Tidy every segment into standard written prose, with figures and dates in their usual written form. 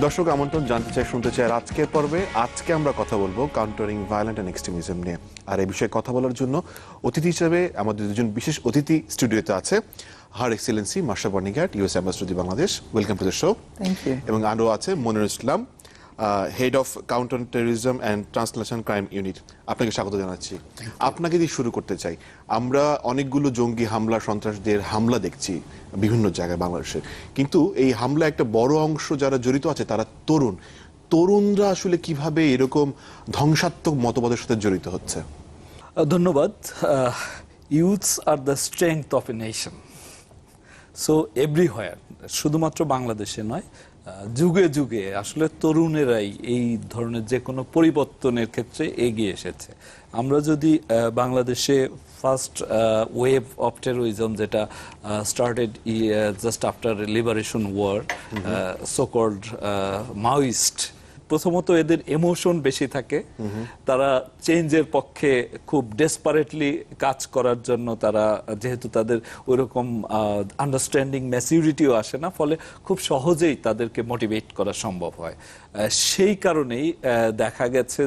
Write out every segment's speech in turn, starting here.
দর্শক আমন্ত্রণ, জানতে চাই, শুনতে চাই। আর আজকের পর্বে আজকে আমরা কথা বলবো কাউন্টারিং ভায়োলেন্ট অ্যান্ড এক্সট্রিমিজম নিয়ে। আর এই বিষয়ে কথা বলার জন্য অতিথি হিসেবে আমাদের দুজন বিশেষ অতিথি স্টুডিওতে আছে। Her excellency Marcia Bernicat, US ambassador Bangladesh, welcome to the show. Thank you. এবং আরও আছে Monirul Islam, head of counter terrorism and transnational crime unit. আপনাকে স্বাগত জানাচ্ছি। আপনাকে দিয়ে শুরু করতে চাই। আমরা অনেকগুলো জঙ্গি হামলা, সন্ত্রাসদের হামলা দেখছি বিভিন্ন জায়গায় বাংলাদেশের, কিন্তু এই হামলা একটা বড় অংশ যারা জড়িত আছে তারা তরুণরা আসলে কিভাবে এরকম ধ্বংসাত্মক মতবাদের সাথে জড়িত হচ্ছে? ধন্যবাদ। Youths are the strength of a nation. So everywhere, শুধুমাত্র বাংলাদেশে নয়, যুগে যুগে আসলে তরুণেরাই এই ধরনের যে কোনো পরিবর্তনের ক্ষেত্রে এগিয়ে এসেছে। আমরা যদি বাংলাদেশে ফার্স্ট ওয়েভ অফ টেরোরিজম যেটা started just after liberation war, so called Maoist, প্রথমত এদের ইমোশন বেশি থাকে, তারা চেঞ্জের পক্ষে খুব ডেসপারেটলি কাজ করার জন্য, তারা যেহেতু তাদের ওইরকম আন্ডারস্ট্যান্ডিং ম্যাচিউরিটিও আসে না, ফলে খুব সহজেই তাদেরকে মোটিভেট করা সম্ভব হয়। সেই কারণেই দেখা গেছে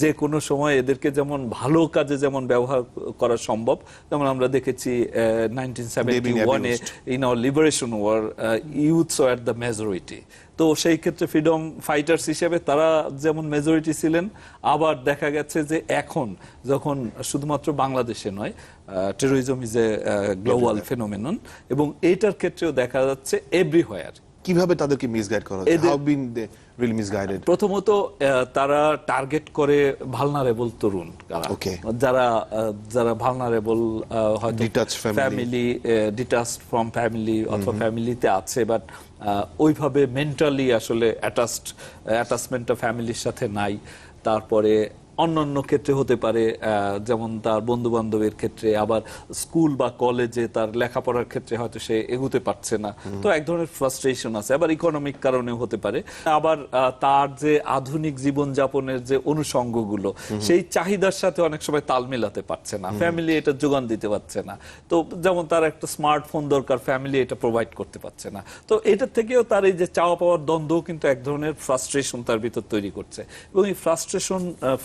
যে কোনো সময় এদেরকে যেমন ভালো কাজে যেমন ব্যবহার করা সম্ভব, যেমন আমরা দেখেছি 1971-এ in our liberation war, youths were the majority. তো সেই ক্ষেত্রে ফ্রিডম ফাইটার্স হিসেবে তারা যেমন মেজরিটি ছিলেন, আবার দেখা গেছে যে এখন যখন শুধুমাত্র বাংলাদেশে নয়, terrorism is a global phenomenon, এবং এইটার ক্ষেত্রেও দেখা যাচ্ছে এভরিহোয়ার। কিভাবে তাদেরকে মিসগাইড করা হচ্ছে? How been they really misguided? প্রথমত তারা টার্গেট করে ভালনারেবল তরুণ, যারা ভালনারেবল, হয়তো ফ্যামিলি, ডিটাচড ফ্রম ফ্যামিলি অথবা ফ্যামিলিতে আছে, বাট ওইভাবে মেন্টালি আসলে অ্যাটাচমেন্টটা ফ্যামিলির সাথে নাই। তারপরে অন্যান্য ক্ষেত্রে হতে পারে, যেমন তার বন্ধু বান্ধবের ক্ষেত্রে, আবার স্কুল বা কলেজে তার লেখাপড়ার ক্ষেত্রে হয়তো সে এগোতে পারছে না, তো এক ধরনের ফ্রাস্ট্রেশন আছে। আবার ইকোনমিক কারণেও হতে পারে। আবার তার যে আধুনিক জীবনযাপনের যে অনুষঙ্গগুলো, সেই চাহিদার সাথে অনেক সময় তাল মেলাতে পারছে না, ফ্যামিলি এটা যোগান দিতে পারছে না। তো যেমন তার একটা স্মার্টফোন দরকার, ফ্যামিলি এটা প্রোভাইড করতে পারছে না। তো এটার থেকেও তার এই যে চাওয়া পাওয়ার দ্বন্দ্ব কিন্তু এক ধরনের ফ্রাস্ট্রেশন তার ভিতর তৈরি করছে, এবং এই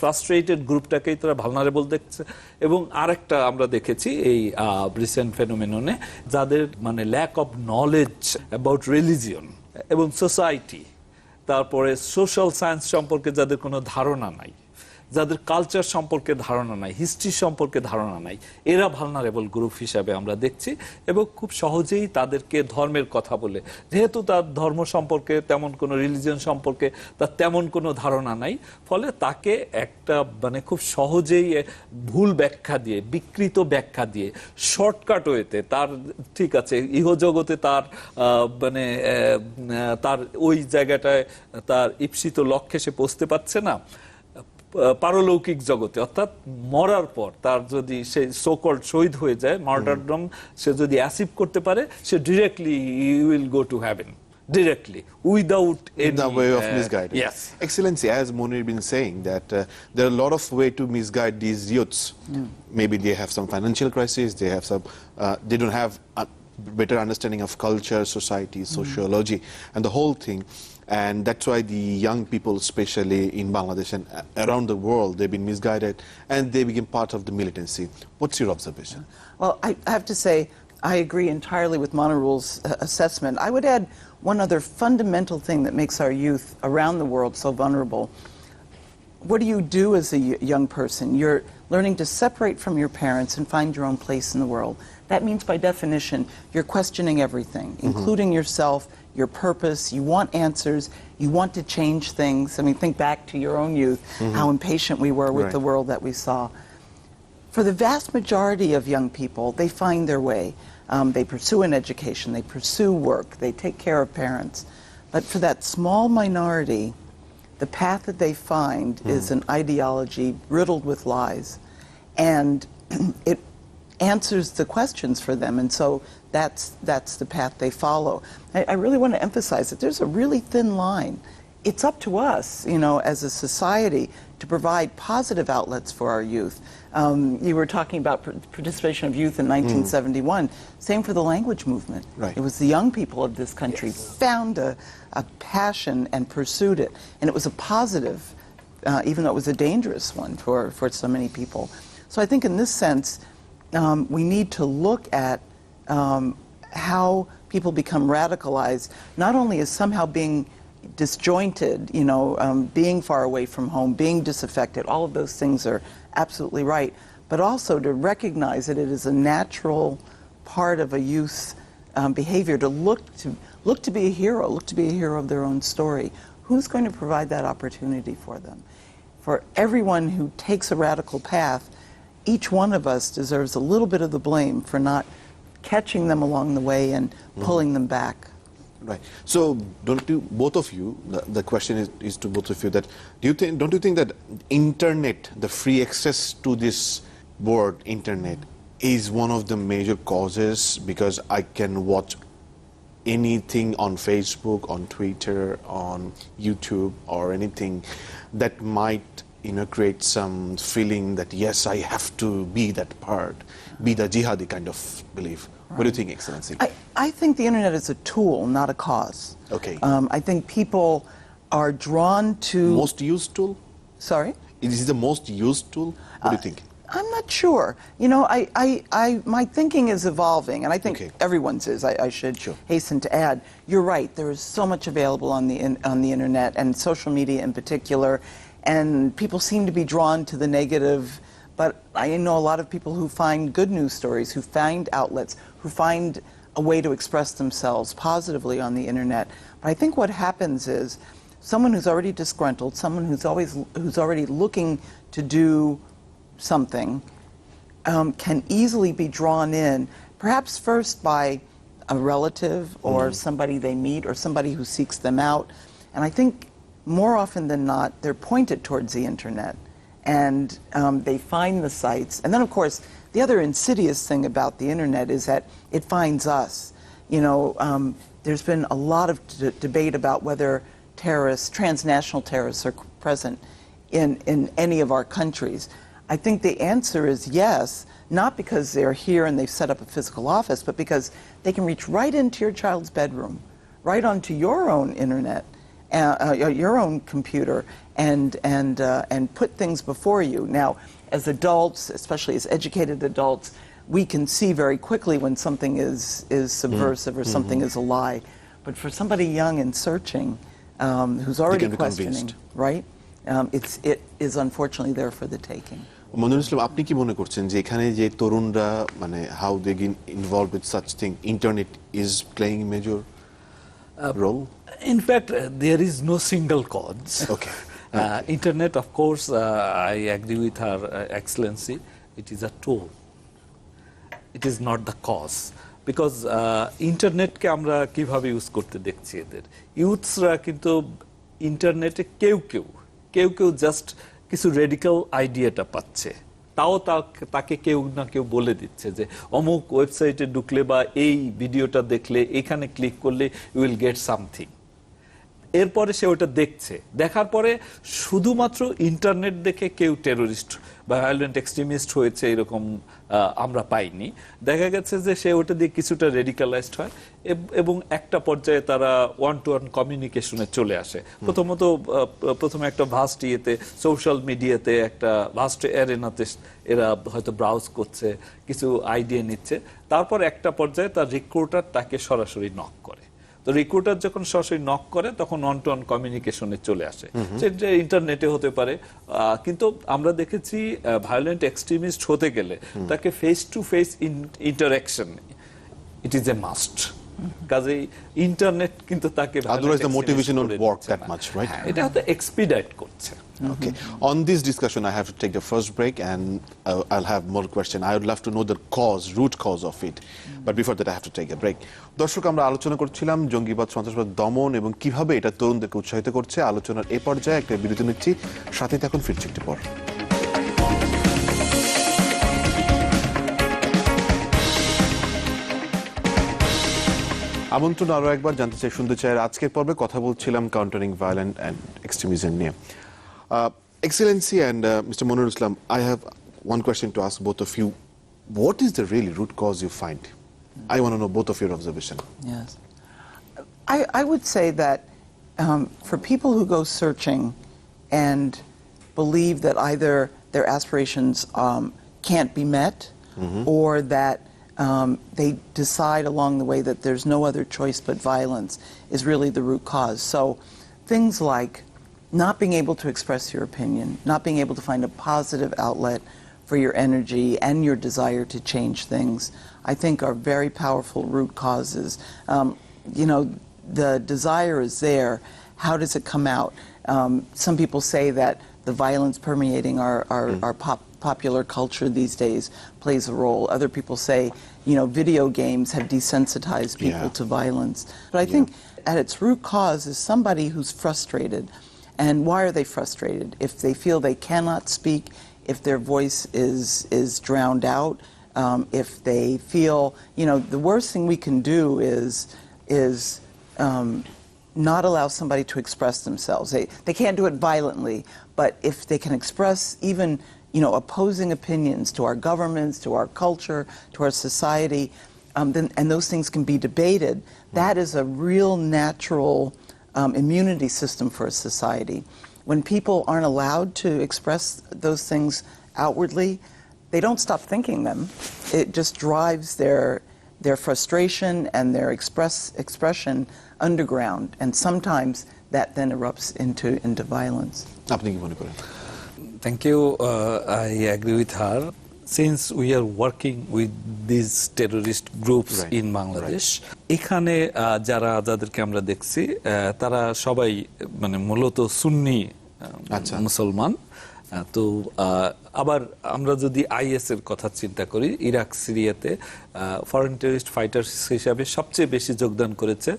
ফ্রাস্ট্রেটেড গ্রুপটাকেই তারা ভালনারেবল দেখছে। এবং আরেকটা আমরা দেখেছি এই রিসেন্ট ফেনোমেননে, যাদের মানে lack of knowledge about religion এবং সোসাইটি, তারপরে সোশ্যাল সায়েন্স সম্পর্কে যাদের কোনো ধারণা নাই, যাদের কালচার সম্পর্কে ধারণা নাই, হিস্ট্রি সম্পর্কে ধারণা নাই, এরা ভালনারেবল গ্রুপ হিসাবে আমরা দেখছি। এবং খুব সহজেই তাদেরকে ধর্মের কথা বলে, যেহেতু তার ধর্ম সম্পর্কে তেমন কোনো, রিলিজিয়ন সম্পর্কে তার তেমন কোনো ধারণা নাই, ফলে তাকে একটা মানে খুব সহজেই ভুল ব্যাখ্যা দিয়ে, বিকৃত ব্যাখ্যা দিয়ে, শর্টকাট ওয়েতে তার, ঠিক আছে, ইহজগতে তার মানে তার ওই জায়গাটায় তার ঈপ্সিত লক্ষ্যে সে পৌঁছতে পারছে না, পারলৌকিক জগতে অর্থাৎ মরার পর তার যদি সে সো-কল্ড শহীদ হয়ে যায়, মার্টারডম সে যদি অ্যাচিভ করতে পারে, সে directly will go to heaven, directly without any the way of misguiding. Yes, Excellency, as Monir been saying that there are a lot of way to misguide these youths. Maybe they have some financial crisis, they have some they don't have a better understanding of culture, society, sociology, and the whole thing. And that's why the young people, especially in Bangladesh and around the world, they've been misguided and they became part of the militancy. What's your observation? Well, I have to say, I agree entirely with Monirul's assessment. I would add one other fundamental thing that makes our youth around the world so vulnerable. What do you do as a young person? You're learning to separate from your parents and find your own place in the world. That means, by definition, you're questioning everything, including yourself, your purpose. You want answers. You want to change things. I mean, think back to your own youth, how impatient we were with the world that we saw. For the vast majority of young people, they find their way. They pursue an education. They pursue work. They take care of parents. But for that small minority, the path that they find is an ideology riddled with lies. And it answers the questions for them, and so that's the path they follow. I really want to emphasize that there's a really thin line it's up to us, as a society, to provide positive outlets for our youth. You were talking about participation of youth in 1971. Same for the language movement. Right. It was the young people of this country found a passion and pursued it. And it was a positive, even though it was a dangerous one for so many people. So I think in this sense, we need to look at how people become radicalized, not only as somehow being disjointed, being far away from home, being disaffected, all of those things are absolutely right, but also to recognize that it is a natural part of a youth's behavior to look to be a hero, of their own story. Who's going to provide that opportunity for them? For everyone who takes a radical path, each one of us deserves a little bit of the blame for not catching them along the way and pulling them back. Right. So, both of you, the question is to both of you, that don't you think that internet, the free access to this word internet, is one of the major causes? Because I can watch anything on Facebook, on Twitter, on YouTube, or anything that might create some feeling that yes, I have to be that part, be the jihadi kind of belief. What do you think, Excellency? I think the internet is a tool, not a cause. Okay. I think people are drawn to... Most used tool? Sorry? Is it the most used tool? What do you think? I'm not sure. My thinking is evolving, and I think everyone's is. I should hasten to add. You're right. There is so much available on the internet, and social media in particular, and people seem to be drawn to the negative. But I know a lot of people who find good news stories, who find outlets, who find a way to express themselves positively on the internet. But I think what happens is someone who's already disgruntled, someone who's already looking to do something, can easily be drawn in, perhaps first by a relative or somebody they meet or somebody who seeks them out. And I think more often than not, they're pointed towards the internet. And they find the sites. And then, of course, the other insidious thing about the internet is that it finds us. There's been a lot of debate about whether transnational terrorists are present in any of our countries. I think the answer is yes, not because they're here and they've set up a physical office, but because they can reach right into your child's bedroom, right onto your own internet, your own computer, and put things before you. Now, as adults, especially as educated adults, we can see very quickly when something is subversive or something is a lie. But for somebody young and searching, who's already questioning, right? It is unfortunately there for the taking. Monirul Islam, আপনি কি মনে করছেন যে এখানে যে তরুণরা how they get involved with such thing, internet is playing a major role? In fact, there is no single cause. Okay. Internet, of course, I agree with Her Excellency, it is a tool. It is not the cause. Because ইন্টারনেটকে আমরা কিভাবে use করতে দেখছি এদের ইউথসরা কিন্তু ইন্টারনেটে কেউ কেউ just কিছু রেডিক্যাল আইডিয়াটা পাচ্ছে, তাও তাকে কেউ না কেউ বলে দিচ্ছে যে অমুক ওয়েবসাইটে ঢুকলে বা এই ভিডিওটা দেখলে এখানে ক্লিক করলে ইউ উইল গেট সামথিং। এরপরে সে ওটা দেখছে, দেখার পরে শুধুমাত্র ইন্টারনেট দেখে কেউ টেরোরিস্ট বা ভায়োলেন্ট এক্সট্রিমিস্ট হয়েছে এরকম আমরা পাইনি। দেখা গেছে যে সে ওটা দিয়ে কিছুটা রেডিকালাইজড হয় এবং একটা পর্যায়ে তারা ওয়ান টু ওয়ান কমিউনিকেশনে চলে আসে। প্রথমে একটা ভাস্ট ইয়েতে সোশ্যাল মিডিয়াতে একটা ভাস্ট অ্যারেনাতে এরা হয়তো ব্রাউজ করছে, কিছু আইডিয়া নিচ্ছে, তারপর একটা পর্যায়ে তার রিক্রুটার তাকে সরাসরি নক করে। তো রিক্রুটার যখন সরাসরি নক করে তখন ওয়ান টু ওয়ান কমিউনিকেশনে চলে আসে, সেটা ইন্টারনেটে হতে পারে। কিন্তু আমরা দেখেছি ভায়োলেন্ট এক্সট্রিমিস্ট হতে গেলে তাকে face to face interaction it is a must. কাজেই ইন্টারনেট কিন্তু তাকে otherwise the motivation won't work that much, right? এটা হয়তো এক্সপিডাইট করছে। Okay. On this discussion, I have to take the first break, and I'll have more question. I would love to know the root cause of it. But before that, I have to take a break. দর্শক, আমরা আলোচনা করছিলাম জঙ্গিবাদ, সন্ত্রাসবাদ দমন এবং কিভাবে এটা তরুণদেরকে উৎসাহিত করছে। আলোচনার এই পর্যায়ে একটা বিরতি নিচ্ছি, সাথে থাকুন, ফিরছি একটু পর। আমন্ত্রণ আরো একবার জানতে চাই শুনতে চাই আজকের পর্বে কথা বলছিলাম কাউন্টারিং ভায়োলেন্ট অ্যান্ড এক্সট্রিমিজম নিয়ে Excellency and Mr. Monirul Islam, I have one question to ask both of you. What is the really root cause you find? I want to know both of your observation. Yes. I would say that for people who go searching and believe that either their aspirations can't be met or that they decide along the way that there's no other choice but violence is really the root cause. So things like not being able to express your opinion, not being able to find a positive outlet for your energy and your desire to change things, I think are very powerful root causes. The desire is there. How does it come out? Some people say that the violence permeating our popular culture these days plays a role. Other people say, video games have desensitized people to violence. But I think at its root cause is somebody who's frustrated. And why are they frustrated? If they feel they cannot speak, if their voice is drowned out, if they feel, the worst thing we can do is not allow somebody to express themselves. They can't do it violently, but if they can express even, opposing opinions to our governments, to our culture, to our society, and those things can be debated, that is a real natural immunity system for a society. When people aren't allowed to express those things outwardly, they don't stop thinking them. It just drives their frustration and their expression underground, and sometimes that then erupts into violence. আপনি কি মনে করেন? Thank you. I agree with her. Since we are working with these terrorist groups in Bangladesh, এখানে যাদেরকে আমরা দেখছি তারা সবাই মানে মূলত সুন্নি মুসলমান। তো আবার আমরা যদি আইএস এর কথা চিন্তা করি, ইরাক সিরিয়াতে ফরেন টেররিস্ট ফাইটার্স হিসাবে সবচেয়ে বেশি যোগদান করেছে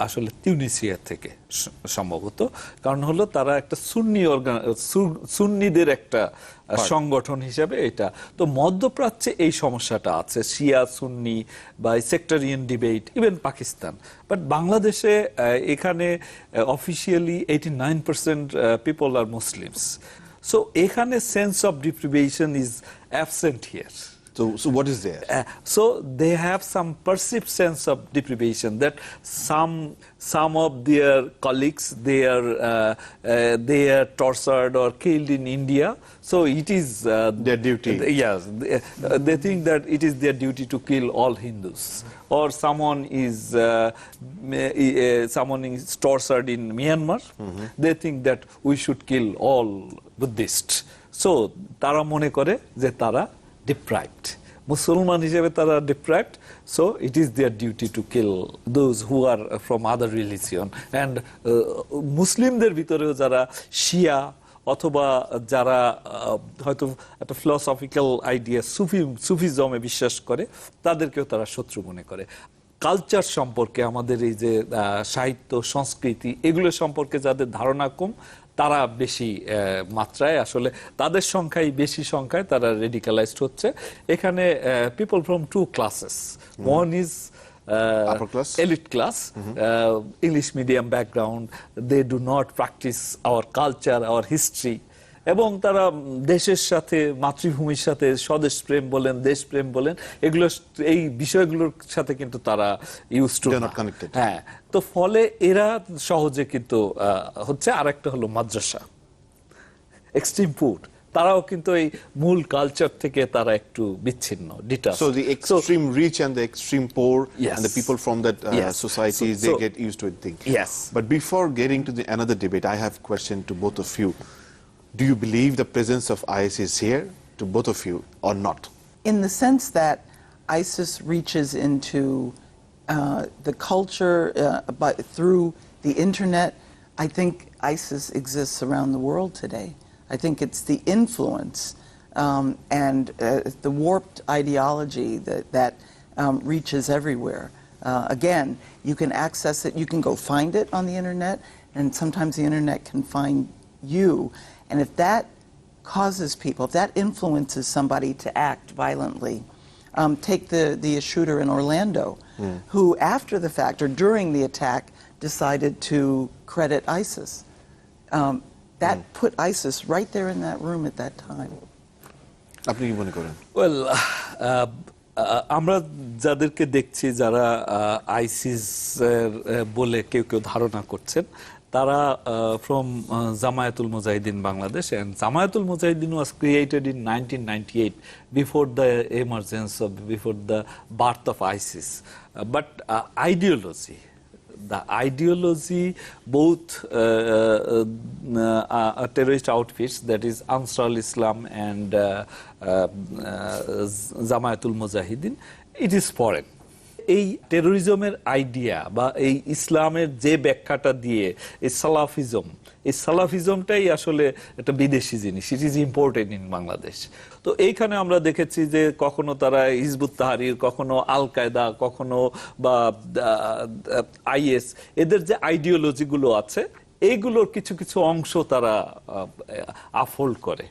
আসলে তিউনিসিয়া থেকে সম্ভবত। কারণ হলো তারা একটা সুন্নিদের একটা সংগঠন হিসাবে এটা। তো মধ্যপ্রাচ্যে এই সমস্যাটা আছে, শিয়া সুন্নি বা sectarian debate, even Pakistan. But বাংলাদেশে এখানে officially 89% people are Muslims. So এখানে sense of deprivation is absent here. So what is there? So they have some perceived sense of deprivation that some of their colleagues they are tortured or killed in India. So it is their duty. Yes, they think that it is their duty to kill all Hindus. Or someone is tortured in Myanmar. They think that we should kill all Buddhists. So tara mone kore je tara deprived. Musliman হিসেবে তারা deprived, so it is their duty to kill those who are from other religion. And মুসলিমদের ভিতরেও যারা শিয়া অথবা যারা হয়তো একটা philosophical idea সুফিজমে বিশ্বাস করে, তাদেরকেও তারা শত্রু মনে করে। কালচার সম্পর্কে, আমাদের এই যে সাহিত্য সংস্কৃতি, এগুলো সম্পর্কে যাদের ধারণা কম, তারা বেশি মাত্রায় আসলে তাদের বেশি সংখ্যায় তারা রেডিকালাইজড হচ্ছে। এখানে people from two classes, one is elite class, English medium background, they do not practice our culture, our history, এবং তারা দেশের সাথে, মাতৃভূমির সাথে স্বদেশ প্রেম বলেন, দেশপ্রেম বলেন, এগুলো এই বিষয়গুলোর সাথে কিন্তু তারা ইউজ টু নট কানেক্টেড। হ্যাঁ, তো ফলে এরা সহজে কিন্তু হচ্ছে। আরেকটা হলো মাদ্রাসা, এক্সট্রিম পুর, তারাও কিন্তু এই মূল কালচার থেকে তারা একটু বিচ্ছিন্ন, detach. So the extreme rich and the extreme poor and the people from that societies, they get used to it thing. Yes. But before getting to another debate, I have a question to both of you. Do you believe the presence of ISIS is here, to both of you, or not? In the sense that ISIS reaches into the culture through the internet, I think ISIS exists around the world today. I think it's the influence and the warped ideology that reaches everywhere. Again, you can access it, you can go find it on the internet, and sometimes the internet can find you. And if that causes people, if that influences somebody to act violently, Take the shooter in Orlando, who after the fact or during the attack decided to credit ISIS. That put ISIS right there in that room at that time. আপনি কি মনে করেন? Well, আমরা যাদেরকে দেখছি যারা ISIS বলে কেউ কেউ ধারণা করছেন তারা from Jamayatul Mujahideen Bangladesh, and Jamayatul Mujahideen was created in 1998 before the emergence of, before the birth of ISIS. But the ideology, both terrorist outfits, that is Ansar al-Islam and Jamayatul Mujahideen, it is foreign. এই টেরোরিজমের idea বা এই ইসলামের যে ব্যাখ্যাটা দিয়ে এই সালাফিজমটাই আসলে একটা বিদেশি জিনিস। It is imported in Bangladesh. তো এইখানে আমরা দেখেছি যে কখনো তারা হিজবুত তাহরির, কখনো আল কায়দা, কখনো বা আইএস, এদের যে আইডিওলজিগুলো আছে এইগুলোর কিছু কিছু অংশ তারা আফোল্ড করে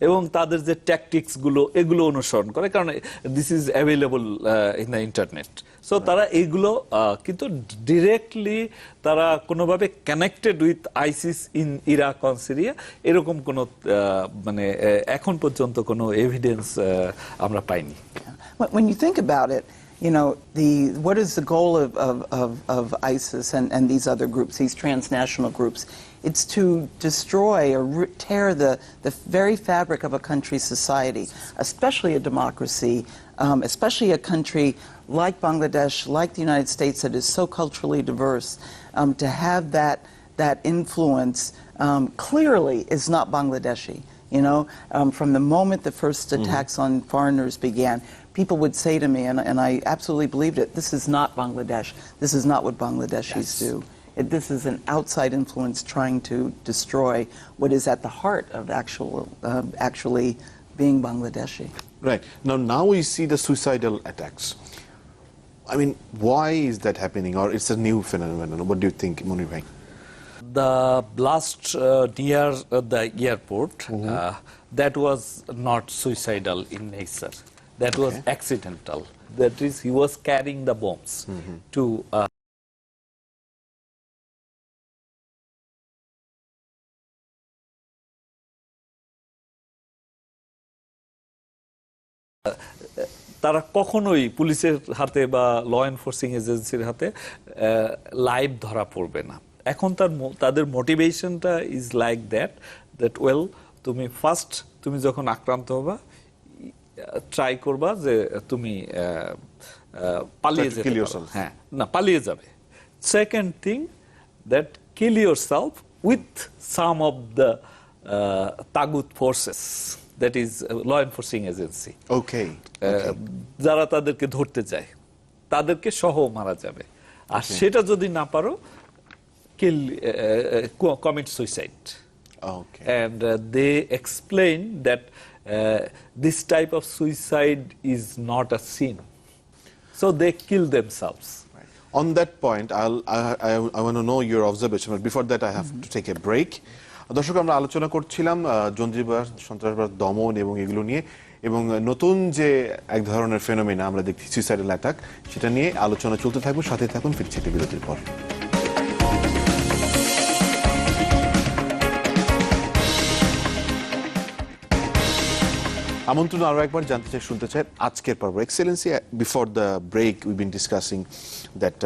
এবং তাদের যে ট্যাকটিক্স গুলো এগুলো অনুসরণ করে, কারণ this is available in the internet. So তারা এইগুলো কিন্তু ডিরেক্টলি তারা কোনোভাবে connected with ISIS in Iraq on Syria এরকম কোনো মানে এখন পর্যন্ত কোনো এভিডেন্স আমরা পাইনি। When you think about it, you know, what is the goal of ISIS and these other groups, these transnational groups? It's to destroy or tear the very fabric of a country's society, especially a democracy, especially a country like Bangladesh, like the United States, that is so culturally diverse. To have that influence clearly is not Bangladeshi. You know, from the moment the first attacks on foreigners began, people would say to me, and I absolutely believed it, this is not Bangladesh. This is not what Bangladeshis do. This is an outside influence trying to destroy what is at the heart of actually being Bangladeshi. Right. Now we see the suicidal attacks. I mean, why is that happening? Or it's a new phenomenon? What do you think, Munir bhai? The blast near the airport, that was not suicidal in nature. That was accidental. That is, he was carrying the bombs to... তারা কখনোই পুলিশের হাতে বা ল enforcing এজেন্সির হাতে live ধরা পড়বে না। এখন তাদের মোটিভেশনটা ইজ লাইক দ্যাট ওয়েল, তুমি যখন আক্রান্ত হবা ট্রাই করবা যে তুমি পালিয়ে যেতে পারো। হ্যাঁ, না পালিয়ে যাবে। Second thing, that kill yourself with some of the তাগুত forces, that is law enforcing agency. Okay. যারা তাদেরকে ধরতে যায় তাদেরকে সহ মারা যাবে। আর সেটা যদি না পারো, commit suicide. Okay. And they explain that this type of suicide is not a sin, so they kill themselves. Right. On that point, I want to know your observation, but before that I have to take a break. দর্শক, আমরা আলোচনা করছিলাম জঙ্গিবাদ, সন্ত্রাসবাদ, দমন এবং এগুলো নিয়ে, এবং নতুন যে এক ধরনের ফেনোমেনা আমরা দেখছি সুইসাইডাল অ্যাটাক, সেটা নিয়ে আলোচনা চলতে থাকবে। সাথে থাকুন, ফিরছি একটা বিরতির পর। আমন্ত্রণ আরো একবার জানতে চাই, শুনতে চাই আজকের পর্ব। Excellency, before the break we been discussing that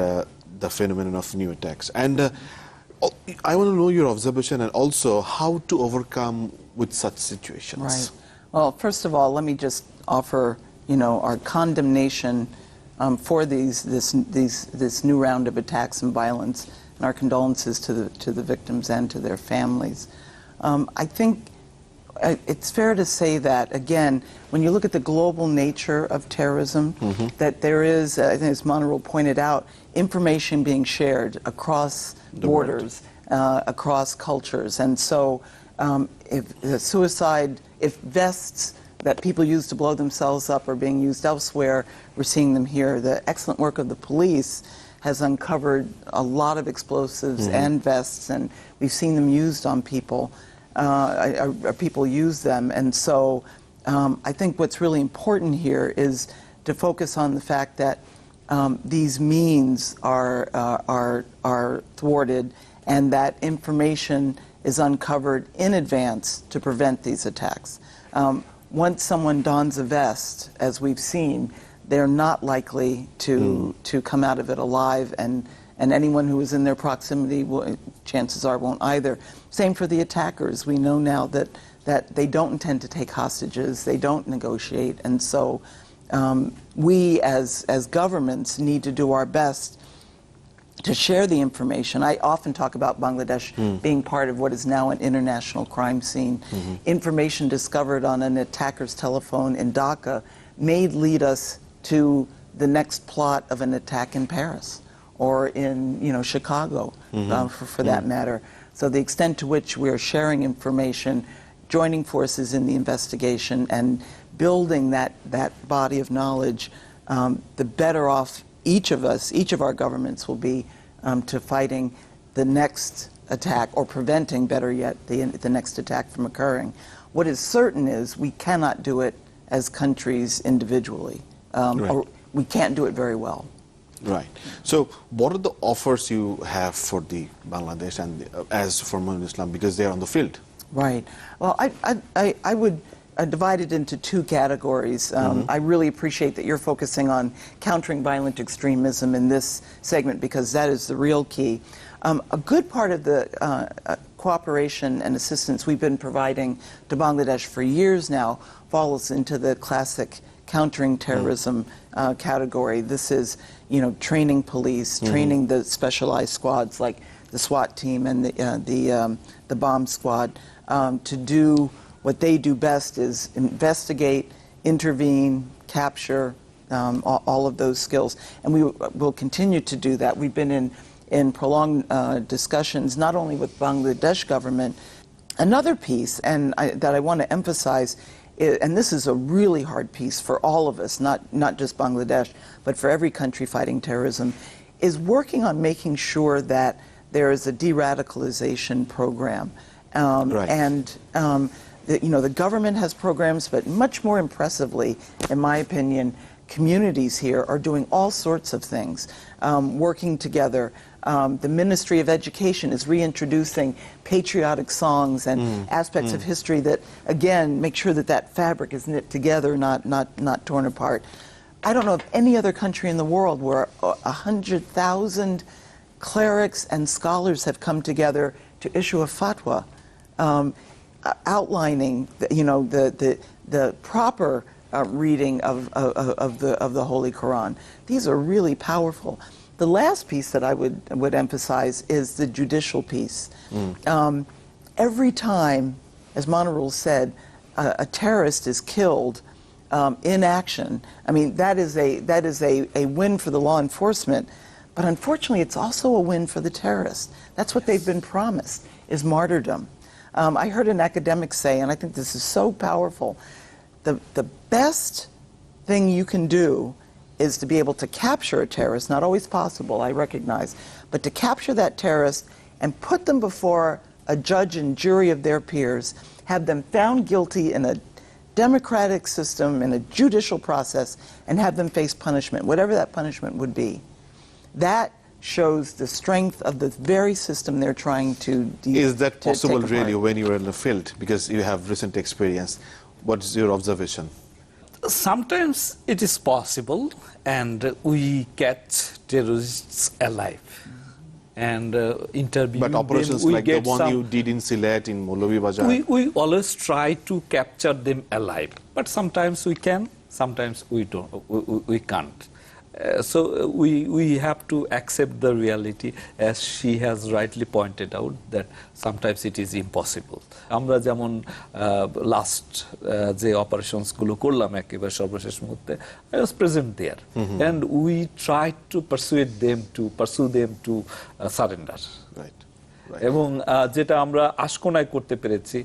the phenomenon of new attacks, and I want to know your observation and also how to overcome with such situations. Right. Well, first of all, let me just offer, you know, our condemnation for this new round of attacks and violence, and our condolences to the victims and to their families. I think it's fair to say that, again, when you look at the global nature of terrorism, that there is, I think as Monroe pointed out, information being shared across borders, across cultures. And so if suicide, if vests that people use to blow themselves up are being used elsewhere, we're seeing them here. The excellent work of the police has uncovered a lot of explosives and vests, and we've seen them used on people. People use them. And so I think what's really important here is to focus on the fact that these means are thwarted and that information is uncovered in advance to prevent these attacks. Once someone dons a vest, as we've seen, they're not likely to come out of it alive, and anyone who is in their proximity, chances are, won't either. Same for the attackers. We know now that they don't intend to take hostages, they don't negotiate, and so we as governments need to do our best to share the information. I often talk about Bangladesh being part of what is now an international crime scene. Information discovered on an attacker's telephone in Dhaka may lead us to the next plot of an attack in Paris or in Chicago, for that matter. So the extent to which we're sharing information, joining forces in the investigation, and building that body of knowledge, the better off each of us, each of our governments will be to fighting the next attack, or preventing, better yet, the next attack from occurring. What is certain is we cannot do it as countries individually. Or we can't do it very well. Right. So what are the offers you have for the Bangladesh and as for Moinul Islam, because they're on the field? Right. Well, I would divide it into two categories. I really appreciate that you're focusing on countering violent extremism in this segment, because that is the real key. A good part of the cooperation and assistance we've been providing to Bangladesh for years now falls into the classic countering terrorism category. This is, training police, training the specialized squads like the SWAT team and the bomb squad to do what they do best, is investigate, intervene, capture, all of those skills. And we will continue to do that. We've been in prolonged discussions, not only with Bangladesh government. Another piece, that I want to emphasize, and this is a really hard piece for all of us, not just Bangladesh, but for every country fighting terrorism, is working on making sure that there is a de-radicalization program. And the government has programs, but much more impressively, in my opinion, communities here are doing all sorts of things, working together. The Ministry of Education is reintroducing patriotic songs and aspects of history that, again, make sure that fabric is knit together, not torn apart. I don't know of any other country in the world where 100,000 clerics and scholars have come together to issue a fatwa, outlining the proper reading of the Holy Quran. These are really powerful. The last piece that I would emphasize is the judicial piece. Every time, as Monirul said, a terrorist is killed in action, I mean, that is a win for the law enforcement, but unfortunately it's also a win for the terrorists. That's what they've been promised, is martyrdom. I heard an academic say, and I think this is so powerful, the best thing you can do is to be able to capture a terrorist, not always possible, I recognize, but to capture that terrorist and put them before a judge and jury of their peers, have them found guilty in a democratic system, in a judicial process, and have them face punishment, whatever that punishment would be. That shows the strength of the very system they're trying to Is that possible really when you are in the field? Because you have recent experience. What is your observation? Sometimes it is possible, and we catch terrorists alive and interview them. But operations like the one you did in Sylhet, in Moulobibazar? We always try to capture them alive, but sometimes we can, sometimes we don't. We can't. So we have to accept the reality, as she has rightly pointed out, that sometimes it is impossible. আমরা যেমন last যে অপারেশনসগুলো করলাম একেবারে সর্বশেষ মুহূর্তে, I was present there, and we tried to pursue them to surrender. Right. এবং যেটা আমরা আশকোনায় করতে পেরেছি,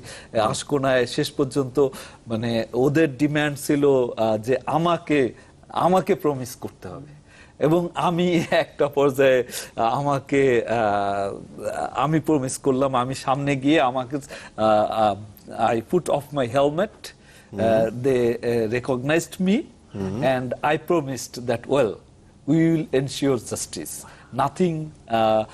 আশকোনায় শেষ পর্যন্ত মানে ওদের ডিমান্ড ছিল যে আমাকে প্রমিস করতে হবে, এবং আমি একটা পর্যায়ে আমি প্রমিস করলাম, আমি সামনে গিয়ে আমাকে I put off my helmet, they recognized me, and I promised that, well, we will ensure justice. Nothing, no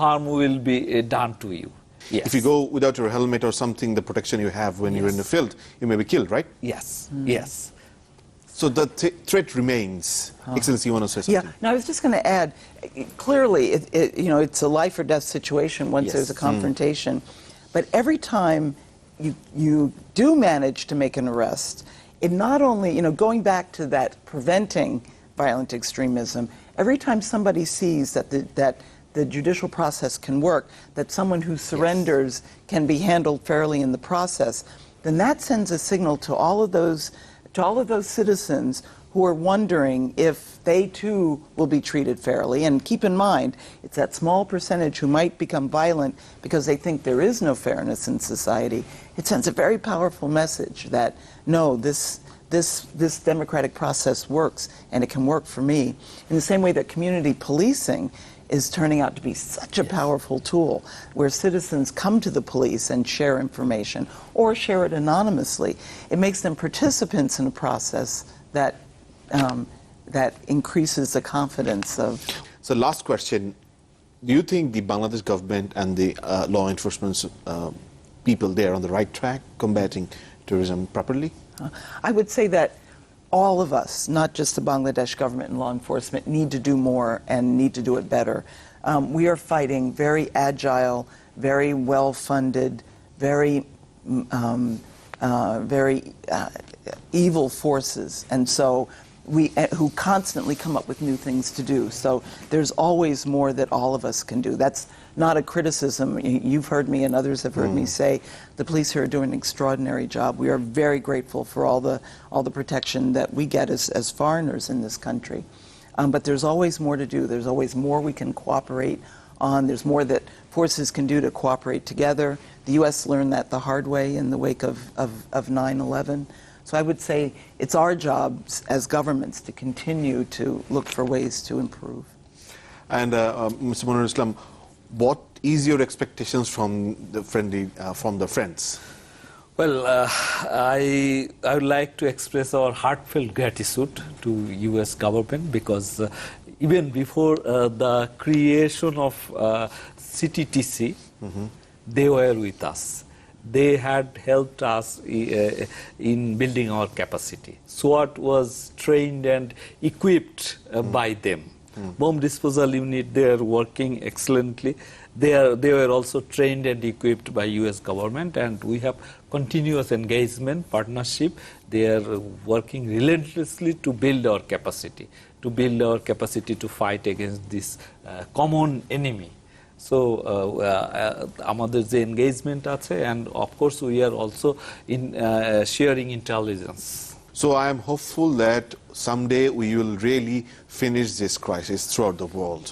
harm will be done to you. Yes. If you go without your helmet or something, the protection you have when you're in the field, you may be killed, right? Yes, yes. So the threat remains. Excellency, you want to say something? Yeah, no, I was just going to add, clearly, it's a life or death situation once there's a confrontation. But every time you do manage to make an arrest, it not only, going back to that preventing violent extremism, every time somebody sees that the judicial process can work, that someone who surrenders can be handled fairly in the process, then that sends a signal to all of those citizens who are wondering if they too will be treated fairly. And keep in mind, it's that small percentage who might become violent because they think there is no fairness in society. It sends a very powerful message that, no, this democratic process works, and it can work for me. In the same way that community policing is turning out to be such a powerful tool, where citizens come to the police and share information or share it anonymously. It makes them participants in a process that increases the confidence of... So last question, do you think the Bangladesh government and the law enforcement people there on the right track combating terrorism properly? I would say that all of us, not just the Bangladesh government and law enforcement, need to do more and need to do it better. We are fighting very agile, very well-funded, very evil forces, and so who constantly come up with new things to do. So there's always more that all of us can do. That's not a criticism. You've heard me and others have heard me say the police here are doing an extraordinary job. We are very grateful for all the protection that we get as foreigners in this country. But there's always more to do. There's always more we can cooperate on. There's more that forces can do to cooperate together. The U.S. learned that the hard way in the wake of 9/11. So I would say it's our jobs as governments to continue to look for ways to improve. And Mr. Monirul Islam, what is your expectations from the friends? Well, I would like to express our heartfelt gratitude to U.S. government because even before the creation of CTTC, they were with us. They had helped us in building our capacity. SWAT was trained and equipped by them. Bomb disposal unit, they are working excellently. They were also trained and equipped by U.S. government, and we have continuous engagement, partnership. They are working relentlessly to build our capacity to fight against this common enemy. So আমাদের যে engagement আছে, and of course we are also in sharing intelligence. So I am hopeful that someday we will really finish this crisis throughout the world,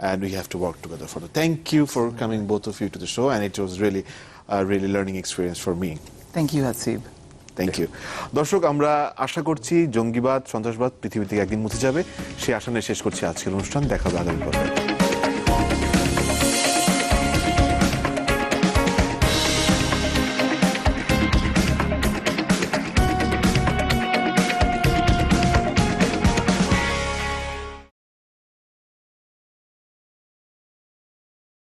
and we have to work together for that. Thank you for coming, both of you, to the show, and it was really a really learning experience for me. Thank you, Hasib. Thank you. দর্শক, আমরা আশা করছি জঙ্গিবাদ, সন্ত্রাসবাদ পৃথিবী থেকে একদিন মুছে যাবে। সেই আশা নিয়ে শেষ করছি আজকের অনুষ্ঠান। দেখা হবে আগামী পর্বে।